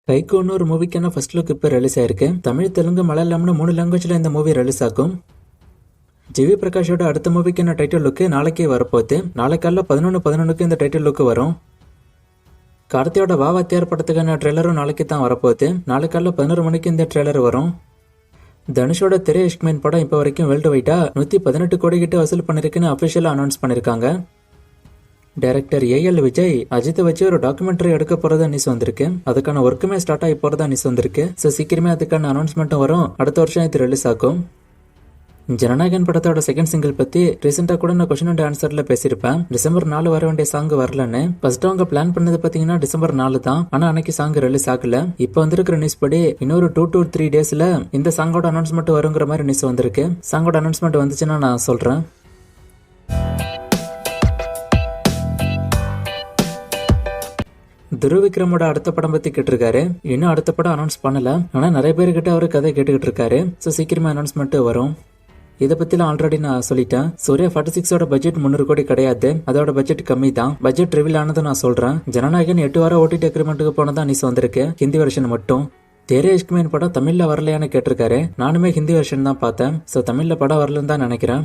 கைகோன்னு ஒரு மூவிக்கான first look இப்போ release ஆயிருக்கு. தமிழ், தெலுங்கு, மலையாளம்னு 3 லாங்குவேஜ்ல இந்த மூவி ரிலீஸ் ஆகும். ஜிவி பிரகாஷோட அடுத்த மூவிக்கான டைட்டில் லுக்கு நாளைக்கே வரப்போகுது. நாளை காலைல 11:11 இந்த டைட்டில் லுக்கு வரும். கார்த்தியோட வாத்தியார் படத்துக்கான ட்ரெய்லரும் நாளைக்கு தான் வரப்போகுது. நாளை காலைல 11 மணிக்கு இந்த ட்ரெய்லர் வரும். தனுஷோட திரை இஷ்க்மேன் படம் இப்போ வரைக்கும் வேர்ல்டு வைடா 118 கோடி கிட்ட வசூல் பண்ணிருக்குன்னு அபிஷியலா அனௌன்ஸ் பண்ணிருக்காங்க. டைரக்டர் ஏஎல் விஜய் அஜித்தை வச்சு ஒரு டாக்குமெண்ட்ரி எடுக்க போறதா நியூஸ் வந்திருக்கு. அதுக்கான ஒர்க்குமே ஸ்டார்ட் ஆகி போறதா நியூஸ் வந்திருக்கு. ஸோ சீக்கிரமே அதுக்கான அனௌன்ஸ்மெண்ட்டும் வரும். அடுத்த வருஷம் இது ரிலீஸ் ஆகும். ஜனநாயகன் படத்தோட செகண்ட் சிங்கிள் பத்தி ரீசெண்டா கூட நான் கொஸ்டின் அண்ட் ஆன்சர்ல பேசியிருப்பேன். டிசம்பர் 4 வர வேண்டிய சாங் வரலன்னு. ஃபர்ஸ்ட் அவங்க பிளான் பண்ணது பாத்தீங்கன்னா டிசம்பர் 4 தான். ஆனா அன்னைக்கு சாங் ரிலீஸ் ஆகல. இப்போ வந்திருக்கிற நியூஸ் படி இன்னொரு 2 to 3 டேஸ்ல இந்த சாங்கோட அனௌன்ஸ்மெண்ட் வருங்கிற மாதிரி நியூஸ் வந்திருக்கு. சாங்கோட அனௌன்ஸ்மெண்ட் வந்துச்சுன்னா நான் சொல்றேன். துருவிக்ரமோட அடுத்த படம் பத்தி கேட்டிருக்காரு. இன்னும் அடுத்த படம் அனௌன்ஸ் பண்ணல. ஆனா நிறைய பேர்கிட்ட அவரு கதை கேட்டுக்கிட்டு இருக்காரு. ஸோ சீக்கிரமா அனௌன்ஸ்மெண்ட் வரும். இதை பத்திலாம் ஆல்ரெடி நான் சொல்லிட்டேன். சூர்யா 46ஓட பட்ஜெட் 300 கோடி கிடையாது. அதோட பட்ஜெட் கம்மி தான். பட்ஜெட் ரிவீல் ஆனது நான் சொல்றேன். ஜனநாயகன் 8 வாரம் ஓடிடி அக்ரிமெண்ட்டுக்கு போனதான் நியூஸ் வந்திருக்கு. ஹிந்தி வெர்ஷன் மட்டும். தெரிய இஷ்க்மேன் படம் தமிழ்ல வரலையான்னு கேட்டிருக்காரு. நானுமே ஹிந்தி வெர்ஷன் தான் பார்த்தேன். ஸோ தமிழ்ல படம் வரலன்னு தான் நினைக்கிறேன்.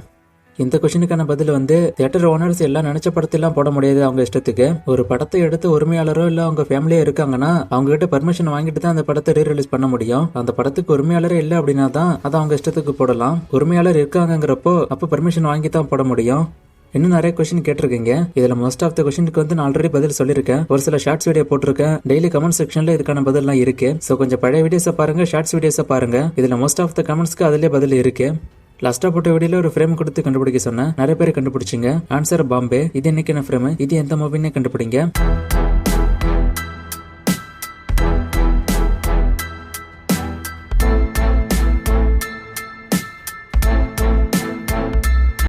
இந்த கொஸ்டினுக்கான பதில் தியேட்டர் ஓனர்ஸ் எல்லாம் நினைச்ச படத்தெல்லாம் போட முடியாது அவங்க இஷ்டத்துக்கு. ஒரு படத்தை எடுத்து உரிமையாளரோ இல்ல அவங்க ஃபேமிலியோ இருக்காங்கன்னா அவங்க கிட்ட பர்மிஷன் வாங்கிட்டு தான் அந்த படத்தை ரீரிலீஸ் பண்ண முடியும். அந்த படத்துக்கு உரிமையாளரே இல்ல அப்படின்னா தான் அதை அவங்க இஷ்டத்துக்கு போடலாம். உரிமையாளர் இருக்காங்கிறப்போ அப்ப பர்மிஷன் வாங்கி தான் போட முடியும். இன்னும் நிறைய கொஸ்டின் கேட்டிருக்கீங்க. இதுல மோஸ்ட் ஆஃப் த கொஸ்டினுக்கு நான் ஆல்ரெடி பதில் சொல்லிருக்கேன். ஒரு சில ஷார்ட்ஸ் வீடியோ போட்டிருக்கேன். டெய்லி கமெண்ட் செக்ஷன்ல இதுக்கான பதில் எல்லாம் இருக்கு. சோ கொஞ்சம் பழைய வீடியோஸை பாருங்க, ஷார்ட்ஸ் வீடியோஸை பாருங்க. இதுல மோஸ்ட் ஆஃப் த கமெண்ட்ஸ்க்கு அதுலயே பதில் இருக்கு. லாஸ்டா போட்ட வீடியோல ஒரு ஃப்ரேம் கொடுத்து கண்டுபிடிக்க சொன்னேன். நிறைய பேர் கண்டுபிடிச்சிங்க. ஆன்சர் பாம்பே. இது என்னைக்கான ஃப்ரேம், இது எந்த மூவின்னு கண்டுபிடிங்க.